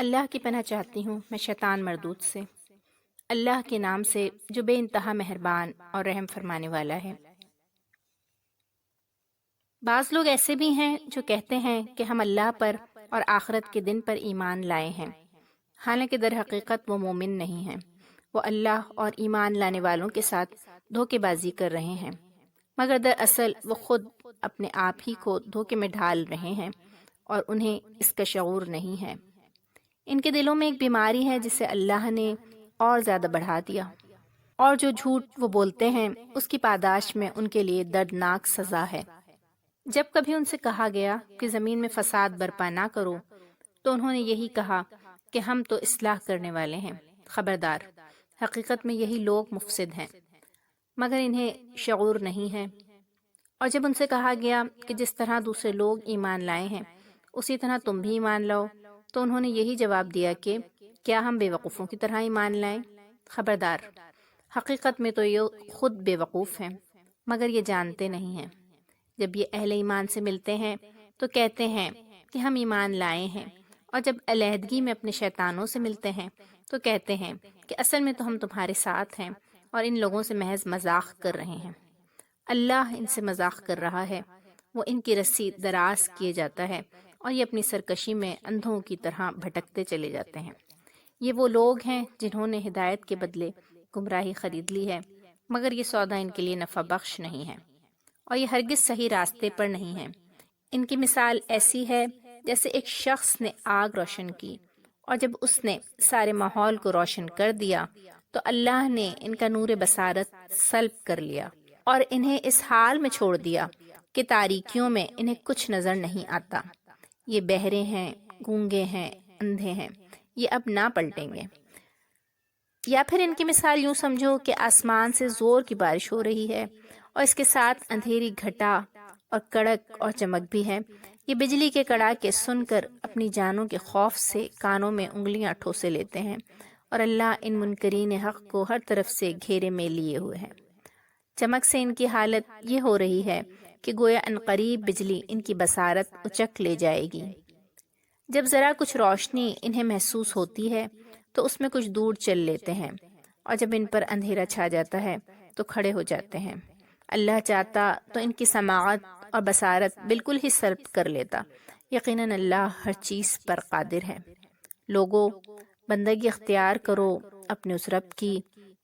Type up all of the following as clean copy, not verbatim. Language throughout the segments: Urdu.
اللہ کی پناہ چاہتی ہوں میں شیطان مردود سے۔ اللہ کے نام سے جو بے انتہا مہربان اور رحم فرمانے والا ہے۔ بعض لوگ ایسے بھی ہیں جو کہتے ہیں کہ ہم اللہ پر اور آخرت کے دن پر ایمان لائے ہیں، حالانکہ در حقیقت وہ مومن نہیں ہیں۔ وہ اللہ اور ایمان لانے والوں کے ساتھ دھوکے بازی کر رہے ہیں، مگر دراصل وہ خود اپنے آپ ہی کو دھوکے میں ڈال رہے ہیں اور انہیں اس کا شعور نہیں ہے۔ ان کے دلوں میں ایک بیماری ہے جسے اللہ نے اور زیادہ بڑھا دیا، اور جو جھوٹ وہ بولتے ہیں اس کی پاداش میں ان کے لیے دردناک سزا ہے۔ جب کبھی ان سے کہا گیا کہ زمین میں فساد برپا نہ کرو تو انہوں نے یہی کہا کہ ہم تو اصلاح کرنے والے ہیں۔ خبردار، حقیقت میں یہی لوگ مفسد ہیں، مگر انہیں شعور نہیں ہے۔ اور جب ان سے کہا گیا کہ جس طرح دوسرے لوگ ایمان لائے ہیں اسی طرح تم بھی ایمان لاؤ، تو انہوں نے یہی جواب دیا کہ کیا ہم بے وقوفوں کی طرح ایمان لائیں؟ خبردار، حقیقت میں تو یہ خود بے وقوف ہیں، مگر یہ جانتے نہیں ہیں۔ جب یہ اہل ایمان سے ملتے ہیں تو کہتے ہیں کہ ہم ایمان لائے ہیں، اور جب علیحدگی میں اپنے شیطانوں سے ملتے ہیں تو کہتے ہیں کہ اصل میں تو ہم تمہارے ساتھ ہیں اور ان لوگوں سے محض مذاق کر رہے ہیں۔ اللہ ان سے مذاق کر رہا ہے، وہ ان کی رسی دراز کیے جاتا ہے اور یہ اپنی سرکشی میں اندھوں کی طرح بھٹکتے چلے جاتے ہیں۔ یہ وہ لوگ ہیں جنہوں نے ہدایت کے بدلے گمراہی خرید لی ہے، مگر یہ سودا ان کے لیے نفع بخش نہیں ہے، اور یہ ہرگز صحیح راستے پر نہیں ہے۔ ان کی مثال ایسی ہے جیسے ایک شخص نے آگ روشن کی، اور جب اس نے سارے ماحول کو روشن کر دیا تو اللہ نے ان کا نور بصارت سلب کر لیا اور انہیں اس حال میں چھوڑ دیا کہ تاریکیوں میں انہیں کچھ نظر نہیں آتا۔ یہ بہرے ہیں، گونگے ہیں، اندھے ہیں، یہ اب نہ پلٹیں گے۔ یا پھر ان کی مثال یوں سمجھو کہ آسمان سے زور کی بارش ہو رہی ہے اور اس کے ساتھ اندھیری گھٹا اور کڑک اور چمک بھی ہے۔ یہ بجلی کے کڑاکے سن کر اپنی جانوں کے خوف سے کانوں میں انگلیاں ٹھوسے لیتے ہیں، اور اللہ ان منکرین حق کو ہر طرف سے گھیرے میں لیے ہوئے ہے۔ چمک سے ان کی حالت یہ ہو رہی ہے کہ گویا عنقریب بجلی ان کی بصارت اچک لے جائے گی۔ جب ذرا کچھ روشنی انہیں محسوس ہوتی ہے تو اس میں کچھ دور چل لیتے ہیں، اور جب ان پر اندھیرا چھا جاتا ہے تو کھڑے ہو جاتے ہیں۔ اللہ چاہتا تو ان کی سماعت اور بصارت بالکل ہی سلب کر لیتا۔ یقیناً اللہ ہر چیز پر قادر ہے۔ لوگو، بندگی اختیار کرو اپنے اس رب کی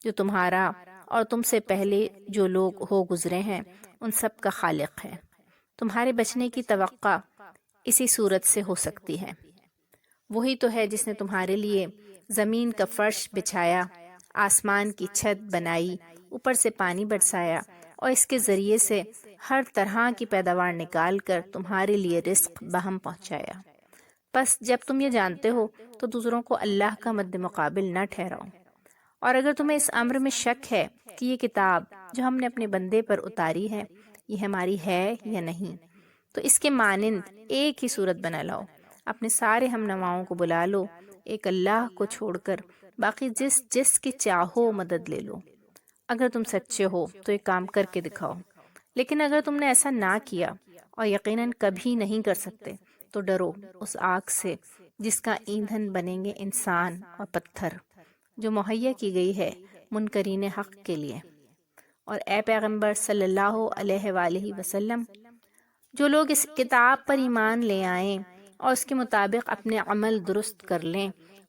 جو تمہارا اور تم سے پہلے جو لوگ ہو گزرے ہیں ان سب کا خالق ہے۔ تمہارے بچنے کی توقع اسی صورت سے ہو سکتی ہے۔ وہی تو ہے جس نے تمہارے لیے زمین کا فرش بچھایا، آسمان کی چھت بنائی، اوپر سے پانی برسایا، اور اس کے ذریعے سے ہر طرح کی پیداوار نکال کر تمہارے لیے رزق بہم پہنچایا۔ بس جب تم یہ جانتے ہو تو دوسروں کو اللہ کا مد مقابل نہ ٹھہراؤ۔ اور اگر تمہیں اس امر میں شک ہے کہ یہ کتاب جو ہم نے اپنے بندے پر اتاری ہے یہ ہماری ہے یا نہیں، تو اس کے مانند ایک ہی صورت بنا لاؤ، اپنے سارے ہم نواؤں کو بلا لو، ایک اللہ کو چھوڑ کر باقی جس جس کی چاہو مدد لے لو۔ اگر تم سچے ہو تو ایک کام کر کے دکھاؤ، لیکن اگر تم نے ایسا نہ کیا اور یقیناً کبھی نہیں کر سکتے تو ڈرو اس آگ سے جس کا ایندھن بنیں گے انسان اور پتھر، جو مہیا کی گئی ہے منکرین حق کے لیے۔ اور اے پیغمبر صلی اللہ علیہ وآلہ وسلم، جو لوگ اس کتاب پر ایمان لے آئیں اور اس کے مطابق اپنے عمل درست کر لیں،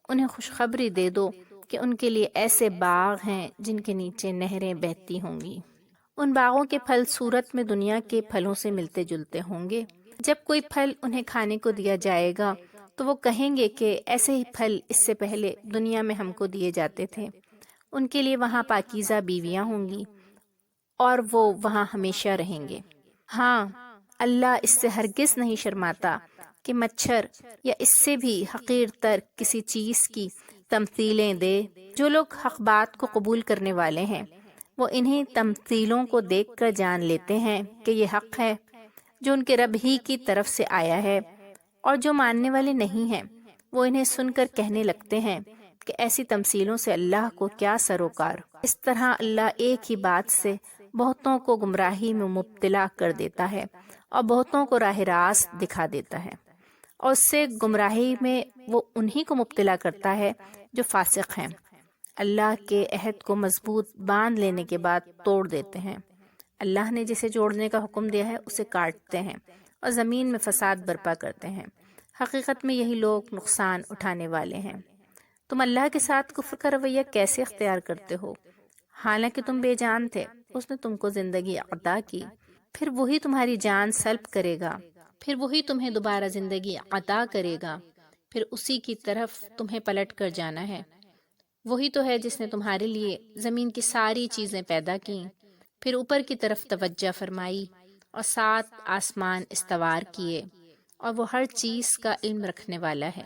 انہیں خوشخبری دے دو کہ ان کے لیے ایسے باغ ہیں جن کے نیچے نہریں بہتی ہوں گی۔ ان باغوں کے پھل صورت میں دنیا کے پھلوں سے ملتے جلتے ہوں گے۔ جب کوئی پھل انہیں کھانے کو دیا جائے گا تو وہ کہیں گے کہ ایسے ہی پھل اس سے پہلے دنیا میں ہم کو دیے جاتے تھے۔ ان کے لیے وہاں پاکیزہ بیویاں ہوں گی اور وہ وہاں ہمیشہ رہیں گے۔ ہاں، اللہ اس سے ہرگز نہیں شرماتا کہ مچھر یا اس سے بھی حقیر تر کسی چیز کی تمثیلیں دے۔ جو لوگ حق بات کو قبول کرنے والے ہیں وہ انہیں تمثیلوں کو دیکھ کر جان لیتے ہیں کہ یہ حق ہے جو ان کے رب ہی کی طرف سے آیا ہے، اور جو ماننے والے نہیں ہیں وہ انہیں سن کر کہنے لگتے ہیں کہ ایسی تمثیلوں سے اللہ کو کیا سروکار۔ اس طرح اللہ ایک ہی بات سے بہتوں کو گمراہی میں مبتلا کر دیتا ہے اور بہتوں کو راہ راست دکھا دیتا ہے۔ اور اس سے گمراہی میں وہ انہی کو مبتلا کرتا ہے جو فاسق ہیں، اللہ کے عہد کو مضبوط باندھ لینے کے بعد توڑ دیتے ہیں۔ اللہ نے جسے جوڑنے کا حکم دیا ہے اسے کاٹتے ہیں اور زمین میں فساد برپا کرتے ہیں۔ حقیقت میں یہی لوگ نقصان اٹھانے والے ہیں۔ تم اللہ کے ساتھ کفر کا رویہ کیسے اختیار کرتے ہو؟ حالانکہ تم بے جان تھے، اس نے تم کو زندگی عطا کی، پھر وہی تمہاری جان سلب کرے گا، پھر وہی تمہیں دوبارہ زندگی عطا کرے گا، پھر اسی کی طرف تمہیں پلٹ کر جانا ہے۔ وہی تو ہے جس نے تمہارے لیے زمین کی ساری چیزیں پیدا کیں، پھر اوپر کی طرف توجہ فرمائی اور 7 آسمان استوار کیے، اور وہ ہر چیز کا علم رکھنے والا ہے۔